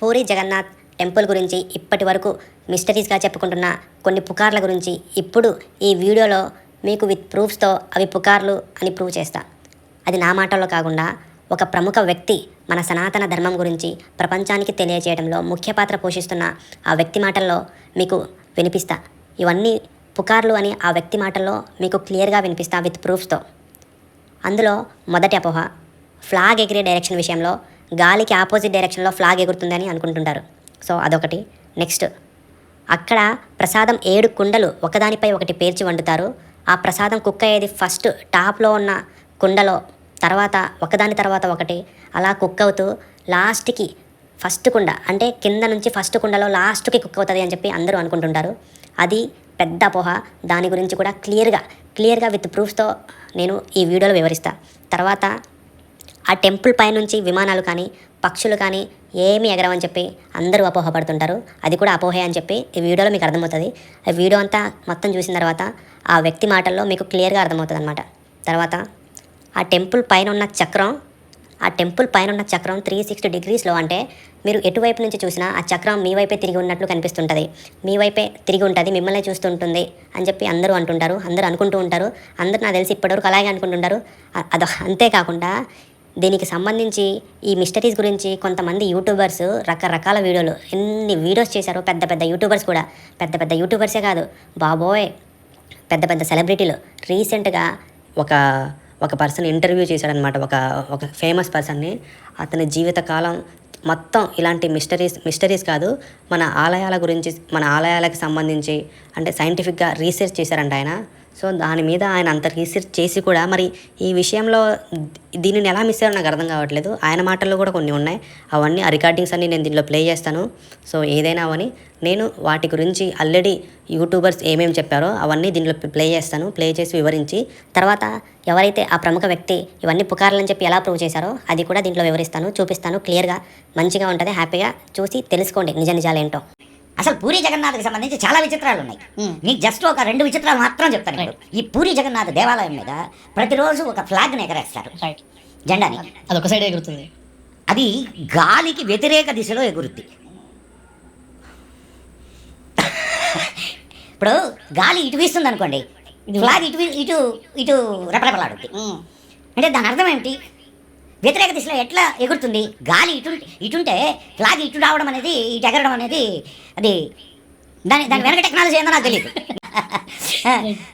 Puri Jagannadh temple గురించి ఇప్పటి వరకు మిస్టరీస్గా చెప్పుకుంటున్న కొన్ని పుకార్ల గురించి ఇప్పుడు ఈ వీడియోలో మీకు విత్ ప్రూఫ్స్తో అవి పుకార్లు అని ప్రూవ్ చేస్తా. అది నా మాటల్లో కాకుండా ఒక ప్రముఖ వ్యక్తి మన సనాతన ధర్మం గురించి ప్రపంచానికి తెలియజేయడంలో ముఖ్య పాత్ర పోషిస్తున్న ఆ వ్యక్తి మాటల్లో మీకు వినిపిస్తా. ఇవన్నీ పుకార్లు అని ఆ వ్యక్తి మాటల్లో మీకు క్లియర్గా వినిపిస్తా విత్ ప్రూఫ్స్తో. అందులో మొదటి అపోహ, ఫ్లాగ్ ఎగిరే డైరెక్షన్ విషయంలో గాలికి ఆపోజిట్ డైరెక్షన్లో ఫ్లాగ్ ఎగురుతుందని అనుకుంటుంటారు. సో అదొకటి. నెక్స్ట్, అక్కడ ప్రసాదం 7 కుండలు ఒకదానిపై ఒకటి పేర్చి వండుతారు. ఆ ప్రసాదం కుక్ అయ్యేది ఫస్ట్ టాప్లో ఉన్న కుండలో, తర్వాత ఒకదాని తర్వాత ఒకటి అలా కుక్ అవుతూ లాస్ట్కి ఫస్ట్ కుండ అంటే కింద నుంచి ఫస్ట్ కుండలో లాస్ట్కి కుక్ అవుతుంది అని చెప్పి అందరూ అనుకుంటుంటారు. అది పెద్ద అపోహ. దాని గురించి కూడా క్లియర్గా విత్ ప్రూఫ్స్తో నేను ఈ వీడియోలో వివరిస్తా. తర్వాత ఆ టెంపుల్ పై నుంచి విమానాలు కానీ పక్షులు కానీ ఏమీ ఎగరవని చెప్పి అందరూ అపోహపడుతుంటారు. అది కూడా అపోహే అని చెప్పి ఈ వీడియోలో మీకు అర్థమవుతుంది. ఆ వీడియో అంతా మొత్తం చూసిన తర్వాత ఆ వ్యక్తి మాటల్లో మీకు క్లియర్గా అర్థమవుతుంది అనమాట. తర్వాత ఆ టెంపుల్ పైన ఉన్న చక్రం 360 డిగ్రీస్లో, అంటే మీరు ఎటువైపు నుంచి చూసినా ఆ చక్రం మీ వైపే తిరిగి ఉన్నట్లు కనిపిస్తుంటుంది. మీ వైపే తిరిగి ఉంటుంది, మిమ్మల్ని చూస్తుంటుంది అని చెప్పి అందరూ అంటుంటారు, అందరూ అనుకుంటూ ఉంటారు. అందరూ నాకు తెలిసి ఇప్పటివరకు అలాగే అనుకుంటుంటారు. అంతేకాకుండా దీనికి సంబంధించి ఈ మిస్టరీస్ గురించి కొంతమంది యూట్యూబర్స్ రకరకాల వీడియోలు ఎన్ని వీడియోస్ చేశారు. పెద్ద యూట్యూబర్స్ కూడా, పెద్ద యూట్యూబర్సే కాదు బాబోయ్, పెద్ద సెలబ్రిటీలు. రీసెంట్గా ఒక పర్సన్ ఇంటర్వ్యూ చేశాడనమాట, ఒక ఫేమస్ పర్సన్ని. అతని జీవితకాలం మొత్తం ఇలాంటి మిస్టరీస్ కాదు, మన ఆలయాల గురించి, మన ఆలయాలకు సంబంధించి అంటే సైంటిఫిక్గా రీసెర్చ్ చేశారంట ఆయన. సో దాని మీద ఆయన అంత రీసెర్చ్ చేసి కూడా మరి ఈ విషయంలో దీనిని ఎలా మిస్ అయ్యారో నాకు అర్థం కావట్లేదు. ఆయన మాటల్లో కూడా కొన్ని ఉన్నాయి. అవన్నీ ఆ రికార్డింగ్స్ అన్నీ నేను దీనిలో ప్లే చేస్తాను. సో ఏదైనా అవని నేను వాటి గురించి ఆల్రెడీ యూట్యూబర్స్ ఏమేమి చెప్పారో అవన్నీ దీనిలో ప్లే చేస్తాను. ప్లే చేసి వివరించి తర్వాత ఎవరైతే ఆ ప్రముఖ వ్యక్తి ఇవన్నీ పుకార్లని చెప్పి ఎలా ప్రూవ్ చేశారో అది కూడా దీంట్లో వివరిస్తాను, చూపిస్తాను. క్లియర్గా మంచిగా ఉంటుంది. హ్యాపీగా చూసి తెలుసుకోండి నిజాలేంటో. అసలు పూరి జగన్నాథ్కి సంబంధించి చాలా విచిత్రాలు ఉన్నాయి. నీకు జస్ట్ ఒక 2 విచిత్రాలు మాత్రం చెప్తాను ఇప్పుడు. ఈ పూరి జగన్నాథ్ దేవాలయం మీద ప్రతిరోజు ఒక ఫ్లాగ్ని ఎగరేస్తారు, జెండాని. అది ఒక సైడ్ ఎగురుతుంది. అది గాలికి వ్యతిరేక దిశలో ఎగురుద్ది. ఇప్పుడు గాలి ఇటు వీస్తుంది అనుకోండి, ఫ్లాగ్ ఇటు రెపరెపలాడుద్ది. అంటే దాని అర్థం ఏమిటి? వ్యతిరేక దిశలో ఎట్లా ఎగురుతుంది? గాలి ఇటుంటే ఫ్లాగ్ ఇటు రావడం అనేది, ఇటు ఎగరడం అనేది, అది దాని వెనక టెక్నాలజీ ఏందో నాకు తెలియదు.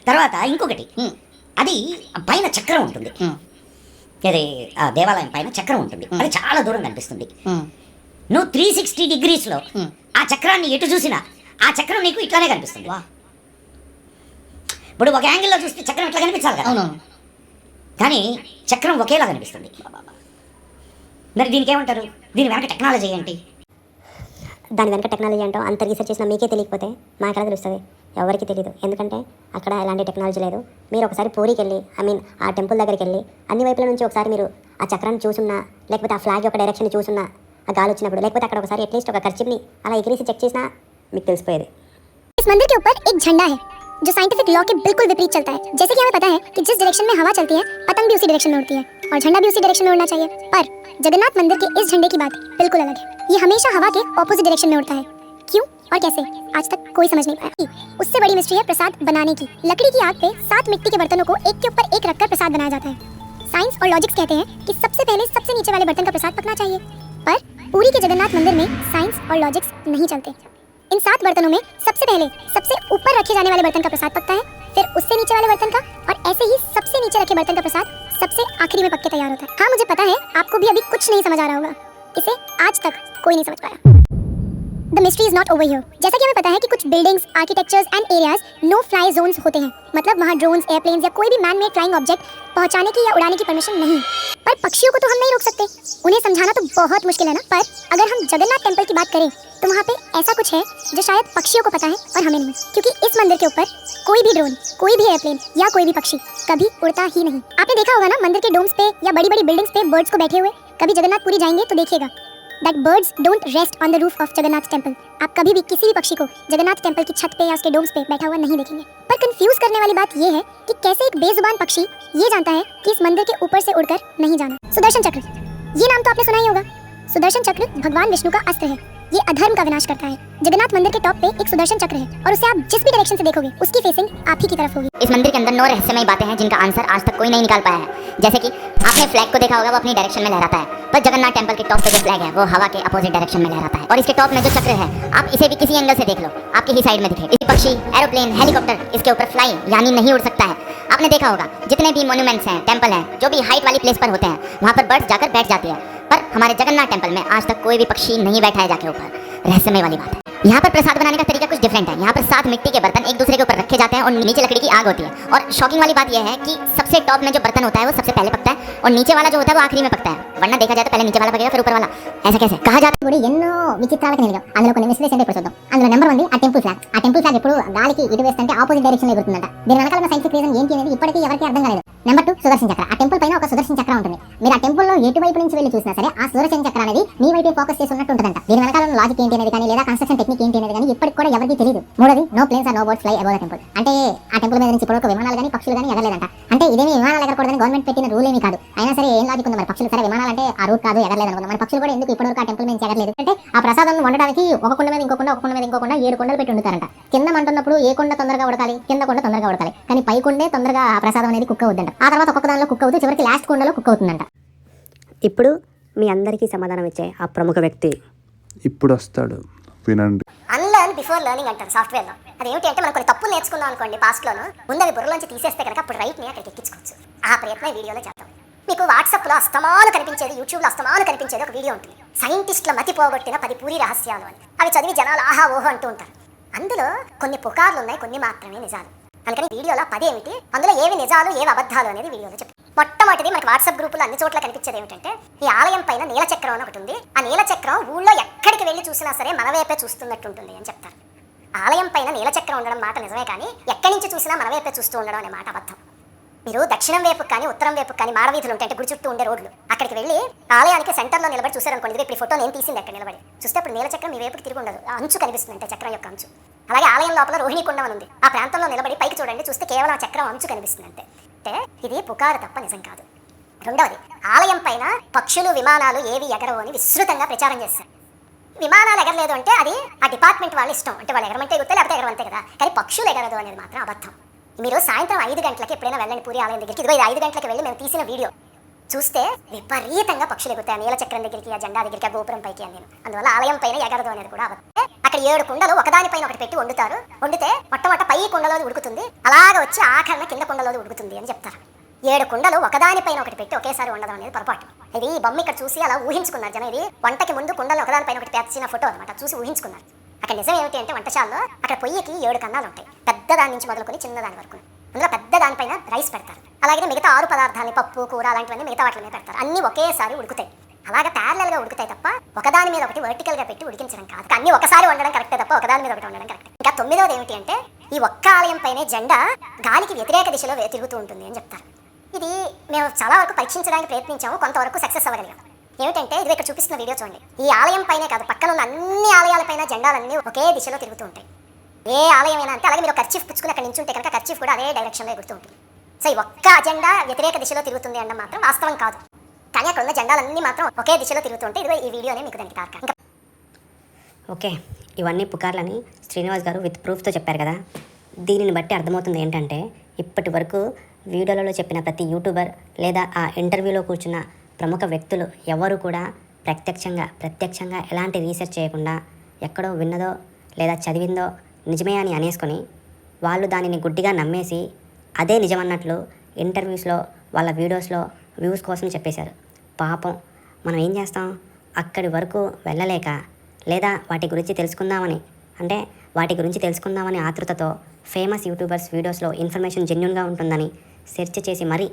తర్వాత ఇంకొకటి, అది పైన చక్రం ఉంటుంది. అది ఆ దేవాలయం పైన చక్రం ఉంటుంది. అది చాలా దూరం కనిపిస్తుంది. నువ్వు 360 డిగ్రీస్లో ఆ చక్రాన్ని ఎటు చూసినా ఆ చక్రం నీకు ఇట్లానే కనిపిస్తుంది. ఇప్పుడు ఒక యాంగిల్లో చూస్తే చక్రం ఇట్లా కనిపించాలి కదా, కానీ చక్రం ఒకేలా కనిపిస్తుంది. మరి దీనికి ఏమంటారు? దీని వెనక టెక్నాలజీ ఏంటి? దాని వెనక టెక్నాలజీ ఏంటో అంత రీసెర్చ్ చేసినా మీకే తెలియకపోతే మాకెలా తెలుస్తుంది? ఎవరికి తెలియదు. ఎందుకంటే అక్కడ ఎలాంటి టెక్నాలజీ లేదు. మీరు ఒకసారి పూరికి వెళ్ళి, ఆ టెంపుల్ దగ్గరికి వెళ్ళి అన్ని వైపుల నుంచి ఒకసారి మీరు ఆ చక్రాన్ని చూసున్నా, లేకపోతే ఆ ఫ్లాగ్ యొక్క డైరెక్షన్ చూసున్నా, ఆ గాలి వచ్చినప్పుడు, లేకపోతే అక్కడ ఒకసారి అట్లీస్ట్ ఒక కర్చీప్ని అలా ఎగిరేసి చెక్ చేసినా మీకు తెలిసిపోయేది. इस मंदिर के ऊपर एक झंडा है जो साइंटिफिक लॉ के बिल्कुल विपरीत चलता है. जैसे कि हमें पता है कि जिस डायरेक्शन में हवा चलती है पतंग भी उसी डायरेक्शन में उड़ती है और झंडा भी उसी डायरेक्शन में उड़ना चाहिए. पर जगन्नाथ मंदिर के इस झंडे की बात बिल्कुल अलग है. ये हमेशा हवा के ऑपोजिट डायरेक्शन में उड़ता है. क्यों और कैसे आज तक कोई समझ नहीं पाया. उससे बड़ी मिस्ट्री है प्रसाद बनाने की. लकड़ी की आग पे 7 मिट्टी के बर्तनों को एक के ऊपर एक रखकर प्रसाद बनाया जाता है. साइंस और लॉजिक्स कहते हैं कि सबसे पहले सबसे नीचे वाले बर्तन का प्रसाद पकना चाहिए. पर पुरी के जगन्नाथ मंदिर में साइंस और लॉजिक्स नहीं चलते. इन 7 बर्तनों में सबसे पहले सबसे ऊपर रखे जाने वाले बर्तन का प्रसाद पकता है, फिर उससे नीचे वाले बर्तन का, और ऐसे ही सबसे नीचे रखे बर्तन का प्रसाद सबसे आखिरी में पक के तैयार होता है. हाँ, मुझे पता है आपको भी अभी कुछ नहीं समझ आ रहा होगा. इसे आज तक कोई नहीं समझ पाया. The mystery is not over here. जैसा कि हमें पता है कि कुछ buildings, architectures and areas no fly zones होते हैं. मतलब वहाँ ड्रोन्स, एयरप्लेन्स या कोई भी मैन मेड फ्लाइंग ऑब्जेक्ट पहुँचाने की या उड़ाने की परमिशन नहीं. पर पक्षियों को तो हम नहीं रोक सकते, उन्हें समझाना तो बहुत मुश्किल है ना. पर अगर हम जगन्नाथ टेम्पल की बात करें तो वहाँ पे ऐसा कुछ है जो शायद पक्षियों को पता है और हमें नहीं, क्योंकि इस मंदिर के ऊपर कोई भी ड्रोन, कोई भी एयरप्लेन या कोई भी पक्षी कभी उड़ता ही नहीं. आपने देखा होगा ना मंदिर के डोम्स पे या बड़ी बड़ी बिल्डिंग्स पे बर्ड्स को बैठे हुए. कभी जगन्नाथपुरी जाएंगे तो देखिएगा that birds don't rest on the roof of Jagannath temple. आप कभी भी किसी भी पक्षी को जगन्नाथ टेम्पल की छत पे या उसके डोम्स पे बैठा हुआ नहीं देखेंगे. पर कंफ्यूज करने वाली बात ये है कि कैसे एक बेजुबान पक्षी ये जानता है कि इस मंदिर के ऊपर से उड़कर नहीं जाना. सुदर्शन चक्र, ये नाम तो आपने सुना ही होगा. सुदर्शन चक्र भगवान विष्णु का अस्त्र है। ये अधर्म का विनाश करता है। जगन्नाथ मंदिर के टॉप पे एक सुदर्शन चक्र है और उसे आप जिस भी डायरेक्शन से देखोगे उसकी फेसिंग आप ही की तरफ होगी। इस मंदिर के अंदर 9 रहस्यमयी बातें हैं जिनका आंसर आज तक कोई नहीं निकाल पाया है। जैसे कि आपने फ्लैग को देखा होगा, वो अपनी डायरेक्शन में लहराता है, पर जगन्नाथ टेंपल के टॉप पे जो फ्लैग है वो हवा के अपोजिट डायरेक्शन में लहराता है। और इसके टॉप में जो चक्र है, आप इसे भी किसी एंगल से देख लो, आपकी ही साइड में दिखे। ये पक्षी, एरोप्लेन, हेलीकॉप्टर इसके ऊपर फ्लाई यानी नहीं उड़ सकता है। आपने देखा होगा जितने भी मोन्यूमेंट्स हैं, टेंपल हैं, जो भी हाइट वाली प्लेस पर होते हैं, वहाँ पर बर्ड्स जाकर बैठ जाती है, पर हमारे जगन्नाथ टेंपल में आज तक कोई भी पक्षी नहीं बैठा है जाके ऊपर। रहस्यमय वाली बात है। यहाँ पर प्रसाद बनाने का तरीका कुछ डिफरेंट है। यहाँ पर 7 मिट्टी के बर्तन एक दूसरे के ऊपर रखे जाते हैं और नीचे लकड़ी की आग होती है। और शॉकिंग वाली बात यह है कि सबसे टॉप में जो बर्तन होता है वो सबसे पहले पकता है और नीचे वाला जो होता है वो आखिरी में पकता है। वरना देखा जाए तो पहले नीचे वाला पकेगा फिर ऊपर वाला। ऐसा कैसे कहा जाता है? ఎన్నో విచిత్రాలకు నిలయం అందులో కొన్ని విశ్లేషణ ఇప్పుడు చూద్దాం. అందులో నెంబర్ 1 ఆ టెంపుల్ ఫ్లాగ్. ఆ టెంపుల్ ఫ్లాగ్ ఎప్పుడు గాలికి ఇటు వేస్తుంటే ఆపోజిట్ డైరెక్షన్ లో ఎగురుతుందంట. దీని వెనకాల ఉన్న సైంటిఫిక్ రీజన్ ఏంటి అనేది ఇప్పటికీ ఎవరికీ అర్థం కాలేదు. నెంబర్ 2 సుదర్శన్ చక్ర. ఆ టెంపుల్ పైన ఒక సుదర్శన్ చక్ర ఉంటుంది. మీరు ఆ టెంపుల్ లో ఎటువైపు నుంచి వెళ్ళి చూసినా సరే ఆ సుదర్శన్ చక్ర అనేది మీ వైపే ఫోకస్ చేసి ఉన్నట్టు ఉంటుందంట. దీని వెనకాల ఉన్న లాజిక్ ఏంటి అనేది కానీ లేదా కన్స్ట్రక్షన్ టెక్నిక్ ఏంటి అనేది కానీ ఇప్పటికి కూడా ఎవరికీ తెలియదు. మూడోది no planes or no birds fly above the temple. అంటే ఆ టెంపుల్ మీద నుంచి ఇప్పటివరకు విమానాలు కానీ పక్షులు కానీ ఎగరలేదంట. అంటే ఇదేమి విమానాలు ఎగరకూడదని గవర్నమెంట్ పెట్టిన రూల్ ఏమీ కాదు. అయినా సరే ఏం లాజిక్ ఉంది మరి? పక్షులు సరే విమానాలు అంటే ఆ రూట్ కాదు, ఎగరలేదు అనుకుందాం. మరి పక్షులు కూడా ఎందుకు ఇప్పటివరకు ఆ టెంపుల్ మీద ఎగరలేదు అంటే ఆ ప్రసాదం వండడానికి ఒక కొండ మీద ఇంకో కొండ, ఒక కొండ మీద ఇంకో కొండ 7 కొండలు పెట్టి వండుతారంట. కింద మంటున్నప్పుడు ఏ కొండ తొందరగా ఉడకాలి, కింద కొండ తొందరగా ఉడకాలి, కానీ పై కొండే తొందరగా ఆ ప్రసాదం అనేది కుక్ అవుతుందంట. ఆ తర్వాత ఒక్కొక్క దానిలో కుక్ అవుతూ చివరికి లాస్ట్ కొండలో కుక్ అవుతుందంట. ఇప్పుడు మీ అందరికీ సమాధానం ఇచ్చే ఆ ప్రముఖ వ్యక్తి ఇప్పుడు వస్తాడు, వినండి. అన్లర్న్ బిఫోర్ లెర్నింగ్ అంటారు సాఫ్ట్వేర్లో. అదేమిటి అంటే మనం కొన్ని తప్పులు నేర్చుకుందాం అనుకోండి పాస్ట్లోను, ముందు అవి బుర్రలోంచి తీసేస్తే కనుక అప్పుడు రైట్ని అక్కడికి ఎక్కించుకోవచ్చు. ఆ ప్రయత్నం ఈ వీడియోలో చేద్దాం. మీకు వాట్సాప్లో అస్తమాను కనిపించేది, యూట్యూబ్లో అస్తమాను కనిపించేది ఒక వీడియో ఉంటుంది, సైంటిస్టుల మతి పోగొట్టిన 10 పూరి రహస్యాలు అని. అవి చదివి జనాలు ఆహా ఓహో అంటూ ఉంటారు. అందులో కొన్ని పుకార్లు ఉన్నాయి, కొన్ని మాత్రమే నిజాలు. అందుకని వీడియోలో 10 ఏమిటి, అందులో ఏవి నిజాలు ఏవి అబద్ధాలు అనేది వీడియోలో చెప్పారు. మొట్టమొదటిది మనకి వాట్సాప్ గ్రూపులో అన్ని చోట్ల కనిపించేది ఏమిటంటే, ఈ ఆలయం పైన నీలచక్రం అని ఒకటి ఉంది. ఆ నీలచక్రం ఊళ్ళో ఎక్కడికి వెళ్ళి చూసినా సరే మన వైపే చూస్తున్నట్టు ఉంటుంది అని చెప్తారు. ఆలయం పైన నీలచక్రం ఉండడం మాట నిజమే, కానీ ఎక్కడి నుంచి చూసినా మన వైపే చూస్తూ ఉండడం అనే మాట అబద్ధం. మీరు దక్షిణం వైపు కానీ ఉత్తరం వైపు కానీ మాడవీధులు ఉంటాయి, అంటే గుడి చుట్టూ ఉండే రోడ్లు, అక్కడికి వెళ్ళి ఆలయానికి సెంటర్లో నిలబడి చూసారనుకోండి. ఇప్పుడు ఫోటో నేను తీసింది అక్కడ నిలబడి చూస్తే అప్పుడు నీలచక్రం మీ వైపుకి తిరిగి ఉండదు, ఆ అంచు కనిపిస్తుంది, అంటే చక్రం యొక్క అంచు. అలాగే ఆలయం లోపల రోహిణి కుండం అని ఉంది, ఆ ప్రాంతంలో నిలబడి పైకి చూడండి, చూస్తే కేవలం ఆ చక్రం అంచు కనిపిస్తుంది అంతే. అంటే ఇది పుకారు తప్ప నిజం కాదు. రెండవది, ఆలయం పైన పక్షులు విమానాలు ఏవి ఎగరవు అని విస్తృతంగా ప్రచారం చేశారు. విమానాలు ఎగరలేదు అంటే అది ఆ డిపార్ట్మెంట్ వాళ్ళ ఇష్టం, అంటే వాళ్ళు ఎగరమంటే ఎగురుతాయి లేకపోతే ఎగరమంతే కదా, కానీ పక్షులు ఎగరదు అనేది మాత్రం అబద్ధం. మీరు సాయంత్రం 5 గంటలకి ఎప్పుడైనా వెళ్ళండి పూరి ఆలయం దగ్గరికి. ఇదిగో ఇది 5 గంటలకి వెళ్ళి మేము తీసిన వీడియో చూస్తే విపరీతంగా పక్షులు ఎగురుతాయి, నీలచక్రం దగ్గరికి, ఆ జెండా దగ్గరికి, ఆ గోపురం పైకి అని. అందువల్ల ఆలయం పైన ఎగరదు అనేది కూడా అబద్ధం. అక్కడ 7 కుండలు ఒకదానిపైన ఒకటి పెట్టి వండుతారు. వండితే మొట్టమొదట పై కుండలోది ఉడుకుతుంది, అలాగే వచ్చి ఆఖరణ కింద కుండలోది ఉడుకుతుంది అని చెప్తారు. 7 కుండలు ఒకదానిపైన ఒకటి పెట్టి ఒకేసారి వండడం అనేది పొరపాటు. ఇది ఈ బొమ్మ ఇక్కడ చూసి అలా ఊహించుకున్నారు జనం. ఇది వంటకి ముందు కుండలు ఒకదానిపైన ఒకటి పేర్చిన ఫోటో అనమాట, చూసి ఊహించుకున్నారు. అక్కడ నిజం ఏమిటి అంటే వంటశాలలో అక్కడ పొయ్యికి 7 కన్నాలు ఉంటాయి, పెద్ద దాని నుంచి మొదలుకొని చిన్న దాని వరకు. అందులో పెద్ద దానిపైన రైస్ పెడతారు, అలాగే మిగతా 6 పదార్థాలని పప్పు కూర అలాంటివన్నీ మిగతా వాటి మీద పెడతారు. అన్నీ ఒకేసారి ఉడుకుతాయి, అలాగే ప్యారలల్గా ఉడుకుతాయి తప్ప ఒకదాని మీద ఒకటి వర్టికల్గా పెట్టి ఉడికించడం కాదు. అన్నీ ఒకసారి వండడం కరెక్టే తప్ప ఒకదాని మీద ఒకటి వండడం కరెక్ట్. ఇంకా 9వది ఏమిటి అంటే, ఈ ఒక్క ఆలయం పైనే జెండా గాలికి వ్యతిరేక దిశలో తిరుగుతూ ఉంటుంది అని చెప్తారు. ఇది మేము చాలా వరకు పరీక్షించడానికి ప్రయత్నించాము, కొంతవరకు సక్సెస్ అవ్వగలిగాం. ఏమిటంటే ఇది ఇక్కడ చూపిస్తున్న వీడియో చూడండి. ఈ ఆలయం పైనే కాదు, పక్కన ఉన్న అన్ని ఆలయాలపైన జెండాలన్నీ ఒకే దిశలో తిరుగుతూ ఉంటాయి. ఏ ఆలయమైనా అంటే, అలాగే మీరు కర్చీఫ్ పుచ్చుకుని అక్కడ నించుంటే కనుక కర్చీఫ్ కూడా అదే డైరెక్షన్లో ఎగురుతూ ఉంటుంది. సో ఈ ఒక్క జెండా వ్యతిరేక దిశలో తిరుగుతుంది అనడం మాత్రం వాస్తవం కాదు, కానీ అక్కడ ఉన్న జెండాలన్నీ మాత్రం ఒకే దిశలో తిరుగుతుంటే ఇదిగో ఈ వీడియోనే మీకు దానికి తార్కా. ఇంకా ఓకే, ఇవన్నీ పుకార్లని శ్రీనివాస్ గారు విత్ ప్రూఫ్తో చెప్పారు కదా. దీనిని బట్టి అర్థమవుతుంది ఏంటంటే, ఇప్పటి వరకు వీడియోలలో చెప్పిన ప్రతి యూట్యూబర్ లేదా ఆ ఇంటర్వ్యూలో కూర్చున్న ప్రముఖ వ్యక్తులు ఎవరు కూడా ప్రత్యక్షంగా ఎలాంటి రీసెర్చ్ చేయకుండా ఎక్కడో విన్నదో లేదా చదివిందో నిజమే అని అనేసుకొని వాళ్ళు దానిని గుడ్డిగా నమ్మేసి అదే నిజమన్నట్లు ఇంటర్వ్యూస్లో వాళ్ళ వీడియోస్లో వ్యూస్ కోసం చెప్పేశారు. పాపం మనం ఏం చేస్తాం, అక్కడి వరకు వెళ్ళలేక లేదా వాటి గురించి తెలుసుకుందామని ఆతృతతో ఫేమస్ యూట్యూబర్స్ వీడియోస్లో ఇన్ఫర్మేషన్ జెన్యూన్గా ఉంటుందని సెర్చ్ చేసి మరీ,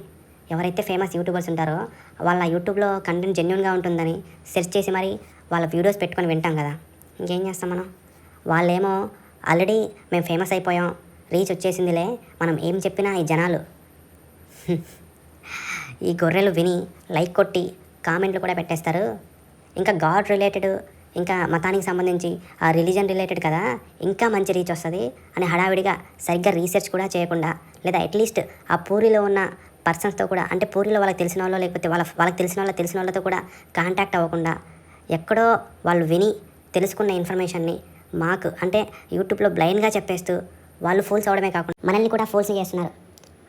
ఎవరైతే ఫేమస్ యూట్యూబర్స్ ఉంటారో వాళ్ళ యూట్యూబ్లో కంటెంట్ జెన్యూన్గా ఉంటుందని సెర్చ్ చేసి మరీ వాళ్ళ వీడియోస్ పెట్టుకొని వింటాం కదా. ఇంకేం చేస్తాం మనం? వాళ్ళేమో ఆల్రెడీ మేము ఫేమస్ అయిపోయాం, రీచ్ వచ్చేసిందిలే, మనం ఏం చెప్పినా ఈ జనాలు ఈ గొర్రెలు విని లైక్ కొట్టి కామెంట్లు కూడా పెట్టేస్తారు. ఇంకా గాడ్ రిలేటెడ్, ఇంకా మతానికి సంబంధించి ఆ రిలీజన్ రిలేటెడ్ కదా, ఇంకా మంచి రీచ్ వస్తుంది అని హడావిడిగా సరిగ్గా రీసెర్చ్ కూడా చేయకుండా, లేదా అట్లీస్ట్ ఆ పూరిలో ఉన్న పర్సన్స్తో కూడా, అంటే పూరిలో వాళ్ళకి తెలిసిన వాళ్ళు లేకపోతే వాళ్ళకి తెలిసిన వాళ్ళతో కూడా కాంటాక్ట్ అవ్వకుండా ఎక్కడో వాళ్ళు విని తెలుసుకున్న ఇన్ఫర్మేషన్ని మాకు అంటే యూట్యూబ్లో బ్లైండ్గా చెప్పేస్తూ వాళ్ళు ఫూల్స్ అవడమే కాకుండా మనల్ని కూడా ఫూల్స్ చేస్తున్నారు.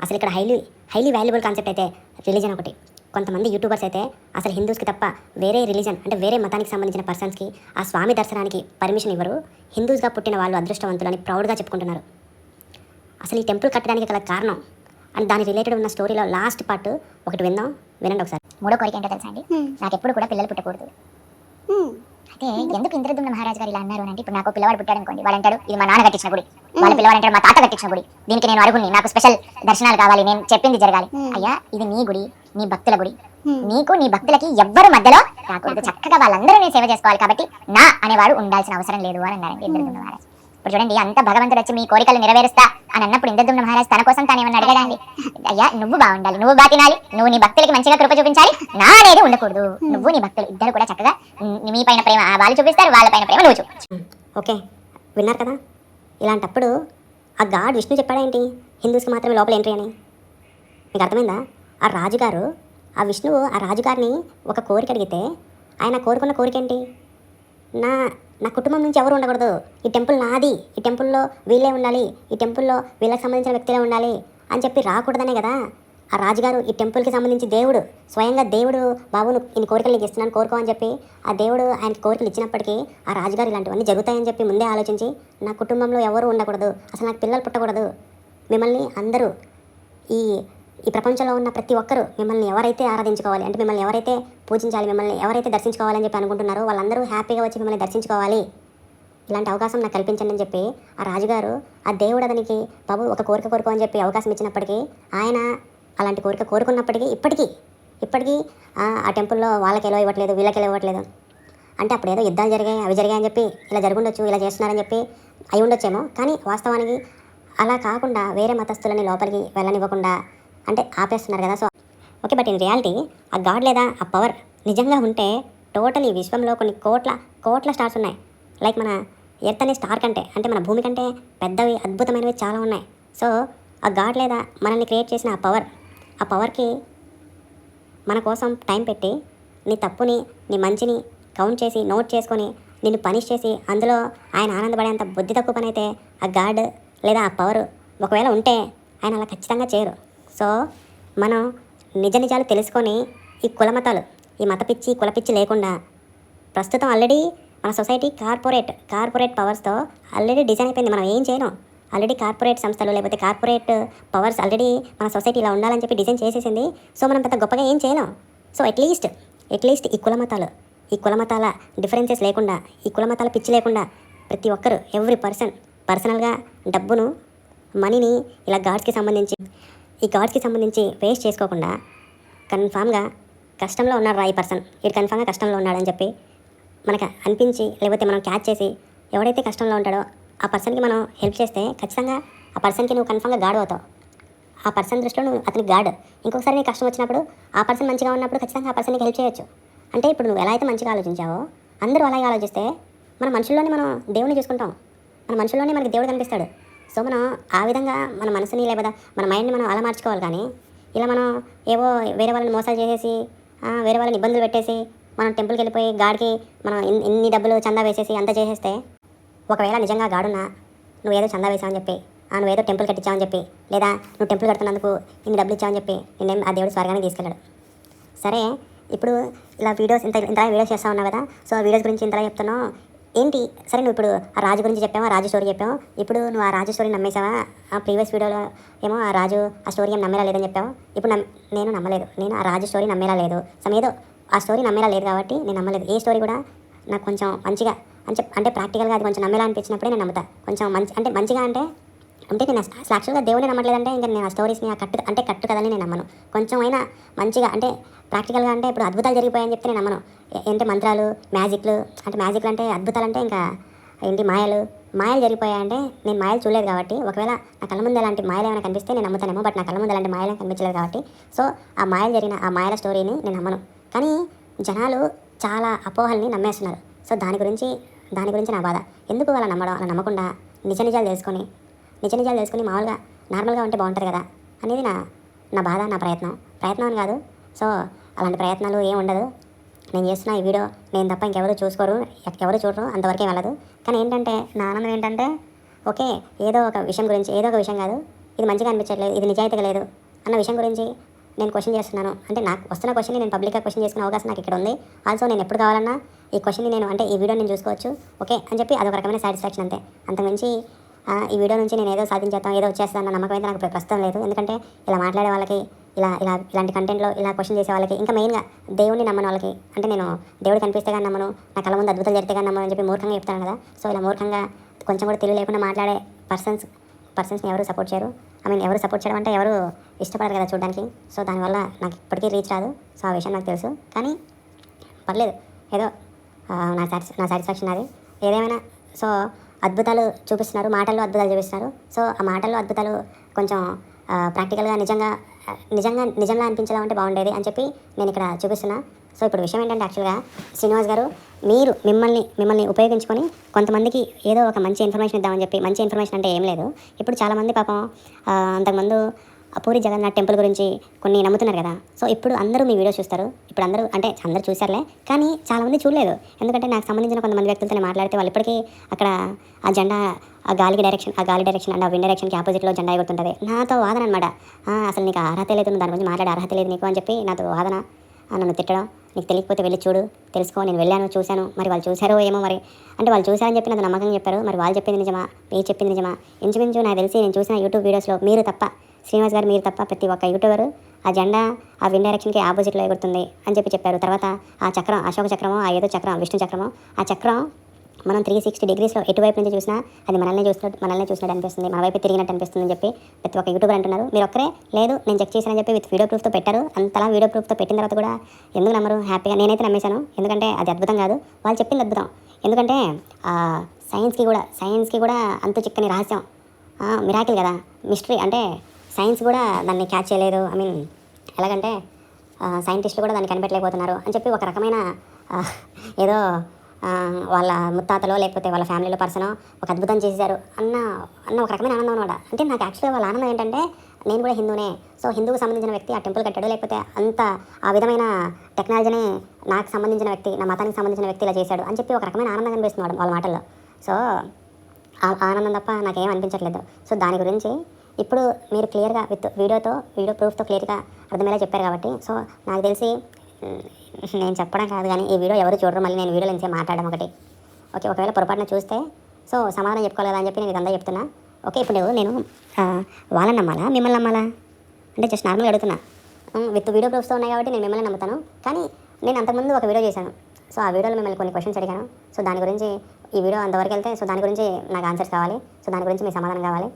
అసలు ఇక్కడ హైలీ వాల్యుబుల్ కాన్సెప్ట్ అయితే రిలీజన్ ఒకటి. కొంతమంది యూట్యూబర్స్ అయితే అసలు హిందూస్కి తప్ప వేరే రిలీజన్ అంటే వేరే మతానికి సంబంధించిన పర్సన్స్కి ఆ స్వామి దర్శనానికి పర్మిషన్ ఇవ్వరు. హిందూస్గా పుట్టిన వాళ్ళు అదృష్టవంతులని ప్రౌడ్గా చెప్పుకుంటున్నారు. అసలు ఈ టెంపుల్ కట్టడానికి గల కారణం అండ్ దాని రిలేటెడ్ ఉన్న స్టోరీలో లాస్ట్ పార్ట్ ఒకటి వినండి ఒకసారి. మూడో కోరిక ఏంటో తెలుసా అండి, నాకు ఎప్పుడు కూడా పిల్లలు పుట్టకూడదు. అయితే ఎందుకు ఇంద్రదుమ్న మహారాజ్ గారు ఇలా అన్నారు అంటే, ఇప్పుడు నాకు పిల్లవాడు పుట్టాడు అనుకోండి, వాడు అంటాడు ఇది మా నాన్న కట్టించిన గుడి, వాళ్ళ పిల్లవాడు అంటాడు మా తాత కట్టించిన గుడి, దీనికి నేను అరుగుని, నాకు స్పెషల్ దర్శనాలు కావాలి, నేను చెప్పింది జరగాలి. అయ్యా ఇది నీ గుడి, నీ భక్తుల గుడి, నీకు నీ భక్తులకి ఎవ్వరు మధ్యలో రాకూడదు, చక్కగా వాళ్ళందరూ నేను సేవ చేసుకోవాలి, కాబట్టి నా అనేవాడు ఉండాల్సిన అవసరం లేదు అని అన్నారండి ఇంద్రదుమ్న మహారాజ్. ఇప్పుడు చూడండి, అంత భగవంతుడు వచ్చి మీ కోరికలు నెరవేరుస్తా అని అన్నప్పుడు ఇంద్రదుమ్న మహారాజ్ తన కోసం తాను ఏమన్నా అడగడండి? అయ్యా నువ్వు బాగుండాలి, నువ్వు బాగా తినాలి, నువ్వు నీ భక్తులకి మంచిగా కృప చూపించాలి, నా అనేది ఉండకూడదు. నువ్వు నీ భక్తులు ఇద్దరు కూడా చక్కగా మీ పైన ప్రేమ వాళ్ళు చూపిస్తారు, వాళ్ళ పైన ప్రేమ నువ్వు చూపించు. ఓకే, విన్నారు కదా. ఇలాంటప్పుడు ఆ గాడ్ విష్ణు చెప్పాడేంటి హిందూస్కి మాత్రమే లోపల ఎంట్రీ అని? మీకు అర్థమైందా? ఆ రాజుగారు ఆ విష్ణువు ఆ రాజుగారిని ఒక కోరిక అడిగితే ఆయన కోరుకున్న కోరిక ఏంటి? నా కుటుంబం నుంచి ఎవరు ఉండకూడదు, ఈ టెంపుల్ నాది, ఈ టెంపుల్లో వీళ్ళే ఉండాలి, ఈ టెంపుల్లో వీళ్ళకి సంబంధించిన వ్యక్తులే ఉండాలి అని చెప్పి రాకూడదనే కదా ఆ రాజుగారు ఈ టెంపుల్కి సంబంధించి దేవుడు స్వయంగా దేవుడు బాబు ఇన్ని కోరికలు నీకు ఇస్తున్నాను కోరుకో అని చెప్పి ఆ దేవుడు ఆయనకి కోరికలు ఇచ్చినప్పటికీ ఆ రాజుగారు ఇలాంటివన్నీ జరుగుతాయని చెప్పి ముందే ఆలోచించి నా కుటుంబంలో ఎవరు ఉండకూడదు, అసలు నాకు పిల్లలు పుట్టకూడదు, మిమ్మల్ని అందరూ ఈ ప్రపంచంలో ఉన్న ప్రతి ఒక్కరూ మిమ్మల్ని ఎవరైతే ఆరాధించుకోవాలి అంటే మిమ్మల్ని ఎవరైతే పూజించాలి, మిమ్మల్ని ఎవరైతే దర్శించుకోవాలని చెప్పి అనుకుంటున్నారో వాళ్ళందరూ హ్యాపీగా వచ్చి మిమ్మల్ని దర్శించుకోవాలి, ఇలాంటి అవకాశం నాకు కల్పించండి అని చెప్పి ఆ రాజుగారు ఆ దేవుడు అతనికి బాబు ఒక కోరిక కోరుకో అని చెప్పి అవకాశం ఇచ్చినప్పటికీ ఆయన అలాంటి కోరిక కోరుకున్నప్పటికీ ఇప్పటికీ ఆ టెంపుల్లో వాళ్ళకి ఎలా ఇవ్వట్లేదు, వీళ్ళకి ఎలా ఇవ్వట్లేదు అంటే అప్పుడు ఏదో యుద్ధాలు జరిగాయి అవి జరిగాయని చెప్పి ఇలా జరుగుండొచ్చు, ఇలా చేస్తున్నారని చెప్పి అయి ఉండొచ్చేమో. కానీ వాస్తవానికి అలా కాకుండా వేరే మతస్థులని లోపలికి వెళ్ళనివ్వకుండా అంటే ఆపేస్తున్నారు కదా. So okay, but in reality ఆ గాడ్ లేదా ఆ పవర్ నిజంగా ఉంటే టోటల్ ఈ విశ్వంలో కొన్ని కోట్ల స్టార్స్ ఉన్నాయి. లైక్ మన ఎర్త్ అనే స్టార్ కంటే అంటే మన భూమి కంటే పెద్దవి అద్భుతమైనవి చాలా ఉన్నాయి. సో ఆ గాడ్ లేదా మనల్ని క్రియేట్ చేసిన ఆ పవర్కి మన కోసం టైం పెట్టి నీ తప్పుని నీ మంచిని కౌంట్ చేసి నోట్ చేసుకొని నిన్ను పనిష్ చేసి అందులో ఆయన ఆనందపడేంత బుద్ధి తక్కువ పని అయితే ఆ గాడ్ లేదా ఆ పవర్ ఒకవేళ ఉంటే ఆయన అలా ఖచ్చితంగా చేయరు. సో మనం నిజాలు తెలుసుకొని ఈ కులమతాలు ఈ మతపిచ్చి కులపిచ్చి లేకుండా ప్రస్తుతం ఆల్రెడీ మన సొసైటీ కార్పొరేట్ పవర్స్తో ఆల్రెడీ డిజైన్ అయిపోయింది. మనం ఏం చేయను, ఆల్రెడీ కార్పొరేట్ సంస్థలు లేకపోతే కార్పొరేట్ పవర్స్ ఆల్రెడీ మన సొసైటీ ఇలా ఉండాలని చెప్పి డిజైన్ చేసేసింది. సో మనం పెద్ద గొప్పగా ఏం చేయలేం. సో అట్లీస్ట్ ఈ కులమతాల డిఫరెన్సెస్ లేకుండా ఈ కులమతాల పిచ్చి లేకుండా ప్రతి ఒక్కరు ఎవ్రీ పర్సనల్గా డబ్బును మనీని ఇలా గాడ్స్కి సంబంధించి వేస్ట్ చేసుకోకుండా కన్ఫామ్గా కష్టంలో ఉన్నాడు రా ఈ పర్సన్, ఇది కన్ఫామ్గా కష్టంలో ఉన్నాడని చెప్పి మనకు అనిపించి లేకపోతే మనం క్యాచ్ చేసి ఎవడైతే కష్టంలో ఉంటాడో ఆ పర్సన్కి మనం హెల్ప్ చేస్తే ఖచ్చితంగా ఆ పర్సన్కి నువ్వు కన్ఫామ్గా గాడ్ అవుతావు. ఆ పర్సన్ దృష్టిలో నువ్వు అతనికి గాడ్. ఇంకొకసారి నీకు కష్టం వచ్చినప్పుడు ఆ పర్సన్ మంచిగా ఉన్నప్పుడు ఖచ్చితంగా ఆ పర్సన్కి హెల్ప్ చేయొచ్చు. అంటే ఇప్పుడు నువ్వు ఎలా అయితే మంచిగా ఆలోచించావో అందరూ అలాగే ఆలోచిస్తే మన మనుషుల్లోనే మనం దేవుని చూసుకుంటాం, మన మనుషుల్లోనే మనకి దేవుడు కనిపిస్తాడు. సో మనం ఆ విధంగా మన మనసుని లేదా మన మైండ్ని మనం అలా మార్చుకోవాలి. కానీ ఇలా మనం ఏవో వేరే వాళ్ళని మోసాలు చేసేసి వేరే వాళ్ళని ఇబ్బందులు పెట్టేసి మనం టెంపుల్కి వెళ్ళిపోయి గాడికి మనం ఇన్ని డబ్బులు చందా వేసేసి అంతా చేసేస్తే ఒకవేళ నిజంగా గాడున్నా నువ్వేదో చందా వేసావని చెప్పి నువ్వేదో టెంపుల్ కట్టించావని చెప్పి లేదా నువ్వు టెంపుల్ కడుతున్నందుకు ఇన్ని డబ్బులు ఇచ్చావని చెప్పి నిన్నేం ఆ దేవుడు స్వర్గానికి తీసుకెళ్ళాడు. సరే ఇప్పుడు ఇలా ఇంతలా వీడియోస్ చేస్తూ ఉన్నావు కదా, సో ఆ వీడియోస్ గురించి ఇంతలా చెప్తున్నావు ఏంటి? సరే నువ్వు ఇప్పుడు ఆ రాజు గురించి చెప్పావు, ఆ రాజు స్టోరీ చెప్పావు, ఇప్పుడు నువ్వు ఆ రాజు స్టోరీ నమ్మేసావా? ఆ ప్రీవియస్ వీడియోలో ఏమో ఆ రాజు ఆ స్టోరీ ఏం నమ్మేలా లేదని చెప్పావు. ఇప్పుడు నేను నమ్మలేదు, నేను ఆ రాజు స్టోరీ నమ్మేలా లేదు. ఏదో ఆ స్టోరీ నమ్మేలా లేదు కాబట్టి నేను నమ్మలేదు. ఏ స్టోరీ కూడా నాకు కొంచెం మంచిగా అంటే ప్రాక్టికల్గా అది కొంచెం నమ్మేలా అనిపించినప్పుడే నేను నమ్ముతా. కొంచెం మంచిగా అంటే నేను యాక్చువల్గా దేవుని నమ్మట్లేదంటే ఇంకా నేను ఆ స్టోరీస్ని కట్టు కదని నేను నమ్మను. కొంచెం అయినా మంచిగా అంటే ప్రాక్టికల్గా అంటే ఇప్పుడు అద్భుతాలు జరిగిపోయాయని చెప్తే నేను నమ్మను. మంత్రాలు మ్యాజిక్లు అంటే అద్భుతాలు అంటే ఇంకా మాయలు జరిగిపోయాయంటే నేను మాయలు చూడలేదు కాబట్టి ఒకవేళ నా కళ్ళ ముందు అలాంటి మాయలు ఏమైనా కనిపిస్తే నేను నమ్ముతానేమో. బట్ నా కళ్ళ ముందు అలాంటి మాయలు కనిపించలేదు కాబట్టి సో ఆ మాయల స్టోరీని నేను నమ్మను. కానీ జనాలు చాలా అపోహల్ని నమ్మేస్తున్నారు. సో దాని గురించి నా బాధ. ఎందుకు అలా నమ్మకుండా నిజాలు తెలుసుకొని మామూలుగా నార్మల్గా ఉంటే బాగుంటుంది కదా అనేది నా బాధ, నా ప్రయత్నం అని కాదు. సో అలాంటి ప్రయత్నాలు ఏం ఉండదు. నేను చేస్తున్న ఈ వీడియో నేను తప్ప ఇంకెవరు చూసుకోరు, ఎవరు చూడరు, అంతవరకే వెళ్ళదు. కానీ ఏంటంటే నా ఆనందం ఏంటంటే ఓకే ఏదో ఒక విషయం గురించి, ఏదో ఒక విషయం కాదు, ఇది మంచిగా అనిపించట్లేదు, ఇది నిజాయితీగా లేదు అన్న విషయం గురించి నేను క్వశ్చన్ చేస్తున్నాను. అంటే నాకు వస్తున్న క్వశ్చన్ని నేను పబ్లిక్గా క్వశ్చన్ చేసుకునే అవకాశం నాకు ఇక్కడ ఉంది. ఆల్సో నేను ఎప్పుడు కావాలన్నా ఈ క్వశ్చన్ని నేను అంటే ఈ వీడియో నేను చూసుకోవచ్చు ఓకే అని చెప్పి అదొక రకమైన సాటిస్ఫాక్షన్ అంతే. అంతకుమించి ఈ వీడియో నుంచి నేను ఏదో సాధించేస్తాం, ఏదో వచ్చేస్తాను అన్న నమ్మకం అయితే నాకు ప్రస్తుతం లేదు. ఎందుకంటే ఇలా మాట్లాడే వాళ్ళకి, ఇలాంటి కంటెంట్లో ఇలా క్వశ్చన్ చేసే వాళ్ళకి, ఇంకా మెయిన్గా దేవుడిని నమ్మని వాళ్ళకి, అంటే నేను దేవుడు కనిపిస్తే కానీ నమ్మను, నా కళ్ళ ముందు అద్భుతాలు జరిగితే కానీ నమ్మను అని చెప్పి మూర్ఖంగా చెప్తాను కదా. సో ఇలా మూర్ఖంగా కొంచెం కూడా తెలివి లేకుండా మాట్లాడే పర్సన్స్ని ఎవరు సపోర్ట్ చేయరు. ఎవరు సపోర్ట్ చేయడం అంటే ఎవరు ఇష్టపడరు కదా చూడడానికి. సో దానివల్ల నాకు ఇప్పటికీ రీచ్ రాదు. సో ఆ విషయం నాకు తెలుసు. కానీ పర్లేదు, ఏదో నా సాటిస్ఫాక్షన్ అది. ఏదేమైనా సో అద్భుతాలు చూపిస్తున్నారు, మాటల్లో అద్భుతాలు చూపిస్తున్నారు. సో ఆ మాటల్లో అద్భుతాలు కొంచెం ప్రాక్టికల్గా నిజంగా అనిపించేలా ఉంటే బాగుండేది అని చెప్పి నేను ఇక్కడ చూపిస్తున్నా. సో ఇప్పుడు విషయం ఏంటంటే యాక్చువల్గా శ్రీనివాస్ గారు మీరు మిమ్మల్ని ఉపయోగించుకొని కొంతమందికి ఏదో ఒక మంచి ఇన్ఫర్మేషన్ ఇద్దామని చెప్పి, మంచి ఇన్ఫర్మేషన్ అంటే ఏం లేదు. ఇప్పుడు చాలామంది పాపం అంతకుముందు పూరి జగన్నాథ్ టెంపుల్ గురించి కొన్ని నమ్ముతున్నారు కదా. సో ఇప్పుడు అందరూ మీ వీడియోస్ చూస్తారు. ఇప్పుడు అందరూ చూసారులే, కానీ చాలామంది చూడలేదు. ఎందుకంటే నాకు సంబంధించిన కొంతమంది వ్యక్తులతో మాట్లాడితే వాళ్ళు ఇప్పటికీ అక్కడ ఆ జెండా, ఆ గాలి డైరెక్షన్ అండ్ ఆ విండ్ డైరెక్షన్కి ఆపోజిట్లో జెండా ఎగురుతుంటుంది. నాతో వాదన అనమాట, అసలు నీకు అర్హత లేదు, నువ్వు దాని గురించి మాట్లాడే అర్హత లేదు నీకు అని చెప్పి నాతో వాదన, నన్ను తిట్టడం. నీకు తెలియకపోతే వెళ్ళి చూడు, తెలుసుకో, నేను వెళ్ళాను, చూశాను, మరి వాళ్ళు చూశారో ఏమో, మరి అంటే వాళ్ళు చూశారని చెప్పి నాకు నమ్మకంగా చెప్పారు. మరి వాళ్ళు చెప్పింది నిజమా, మీరు చెప్పింది నిజమా? ఇంచుమించు నాకు తెలిసి నేను చూసిన యూట్యూబ్ వీడియోస్లో మీరు తప్ప, శ్రీనివాస్ గారు మీరు తప్ప ప్రతి ఒక్క యూట్యూబర్ ఆ జెండా ఆ విండ్ డైరెక్షన్కి ఆపోజిట్లో ఎగురుతుంది అని చెప్పారు. తర్వాత ఆ చక్రం, అశోక చక్రమో, ఆ ఏదో చక్రం, విష్ణు చక్రమో, ఆ చక్రం మనం 360 డిగ్రీస్లో ఎటువైపు నుంచి చూసినా అది మనల్ని చూసినట్టు అనిపిస్తుంది, మన వైపు తిరిగినట్టు అనిపిస్తుంది అని చెప్పి ప్రతి ఒక్క యూట్యూబర్ అంటున్నారు. మీరు ఒక్కరే లేదు నేను చెక్ చేశానని చెప్పి విత్ వీడియో ప్రూఫ్తో పెట్టారు. అంతలా వీడియో ప్రూఫ్తో పెట్టిన తర్వాత కూడా ఎందుకు నమ్మరు? హ్యాపీగా నేనైతే నమ్మేశాను. ఎందుకంటే అది అద్భుతం కాదు, వాళ్ళు చెప్పింది అద్భుతం. ఎందుకంటే సైన్స్కి కూడా అంతు చిక్కని రహస్యం, మిరాకిల్ కదా, మిస్టరీ. అంటే సైన్స్ కూడా దాన్ని క్యాచ్ చేయలేదు. ఎలాగంటే సైంటిస్టులు కూడా దాన్ని కనిపెట్టలేకపోతున్నారు అని చెప్పి ఒక రకమైన ఏదో వాళ్ళ ముత్తాతలో లేకపోతే వాళ్ళ ఫ్యామిలీలో పర్సనో ఒక అద్భుతం చేశారు అన్న ఒక రకమైన ఆనందం అనమాట. అంటే నాకు యాక్చువల్గా వాళ్ళ ఆనందం ఏంటంటే నేను కూడా హిందూనే. సో హిందువుకు సంబంధించిన వ్యక్తి ఆ టెంపుల్ కట్టాడు, లేకపోతే అంత ఆ విధమైన టెక్నాలజీని నాకు సంబంధించిన వ్యక్తి, నా మతానికి సంబంధించిన వ్యక్తి ఇలా చేశాడు అని చెప్పి ఒక రకమైన ఆనందం కనిపిస్తున్నాడు వాళ్ళ మాటల్లో. సో ఆ ఆనందం తప్ప నాకేం అనిపించట్లేదు. సో దాని గురించి ఇప్పుడు మీరు క్లియర్గా విత్ వీడియో ప్రూఫ్తో క్లియర్గా అర్థమయ్యేలా చెప్పారు కాబట్టి, సో నాకు తెలిసి నేను చెప్పడం కాదు కానీ ఈ వీడియో ఎవరు చూడరు, మళ్ళీ నేను వీడియోలో నుంచి మాట్లాడడం ఓకే. ఒకవేళ పొరపాటున చూస్తే సో సమాధానం చెప్పుకోవాలి కదా అని చెప్పి నేను ఇదంతా చెప్తున్నా. ఓకే, ఇప్పుడు నేను వాళ్ళని నమ్మాలా, మిమ్మల్ని నమ్మాలా అంటే జస్ట్ నార్మల్గా అడుగుతున్నా. విత్ వీడియో ప్రూఫ్తో ఉన్నాయి కాబట్టి నేను మిమ్మల్ని నమ్ముతాను. కానీ నేను అంతకుముందు ఒక వీడియో చేశాను. సో ఆ వీడియోలో మిమ్మల్ని కొన్ని క్వశ్చన్స్ అడిగాను. సో దాని గురించి ఈ వీడియో అంతవరకు వెళ్తే సో దాని గురించి నాకు ఆన్సర్స్ కావాలి. సో దాని గురించి మీ సమాధానం కావాలి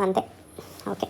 అంతే. ఓకే.